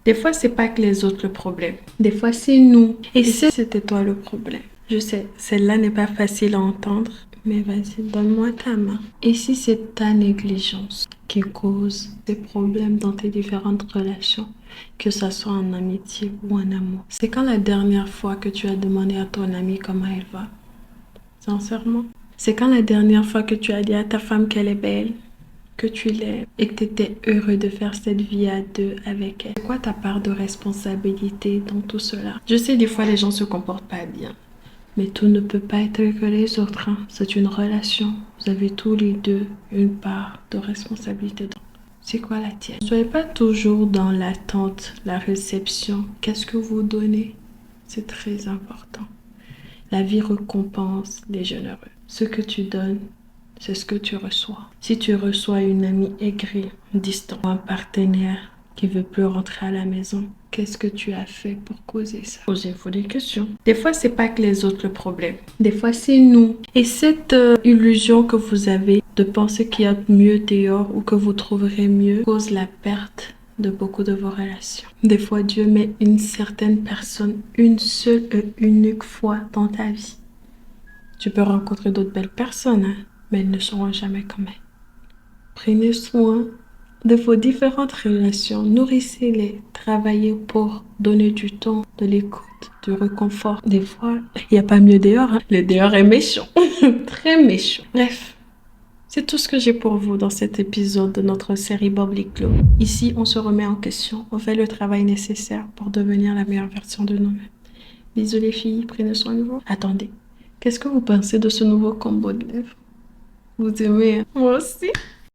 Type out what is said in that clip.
Des fois, c'est pas que les autres le problème. Des fois, c'est nous. Et si c'était toi le problème? Je sais, celle-là n'est pas facile à entendre, mais vas-y, donne-moi ta main. Et si c'est ta négligence qui cause des problèmes dans tes différentes relations, que ça soit en amitié ou en amour? C'est quand la dernière fois que tu as demandé à ton ami comment elle va? Sincèrement. C'est quand la dernière fois que tu as dit à ta femme qu'elle est belle, que tu l'aimes et que tu étais heureux de faire cette vie à deux avec elle? C'est quoi ta part de responsabilité dans tout cela? Je sais, des fois, les gens se comportent pas bien. Mais tout ne peut pas être que les autres, hein. C'est une relation. Vous avez tous les deux une part de responsabilité dedans. C'est quoi la tienne? Ne soyez pas toujours dans l'attente, la réception. Qu'est-ce que vous donnez? C'est très important. La vie récompense les généreux. Ce que tu donnes, c'est ce que tu reçois. Si tu reçois une amie aigrie, distante, ou un partenaire qui veut plus rentrer à la maison, qu'est-ce que tu as fait pour causer ça? Posez-vous des questions. Des fois, c'est pas que les autres le problème. Des fois, c'est nous. Et cette illusion que vous avez de penser qu'il y a mieux dehors ou que vous trouverez mieux cause la perte de beaucoup de vos relations. Des fois, Dieu met une certaine personne une seule et unique fois dans ta vie. Tu peux rencontrer d'autres belles personnes, hein, mais elles ne seront jamais comme elles. Prenez soin de vos différentes relations, nourrissez-les, travaillez pour donner du temps, de l'écoute, du réconfort. Des fois, il n'y a pas mieux dehors, hein. Le dehors est méchant, très méchant. Bref, c'est tout ce que j'ai pour vous dans cet épisode de notre série Bubbly Glow. Ici, on se remet en question, on fait le travail nécessaire pour devenir la meilleure version de nous-mêmes. Bisous les filles, prenez soin de vous. Attendez, qu'est-ce que vous pensez de ce nouveau combo de lèvres? Vous aimez, hein? Moi aussi.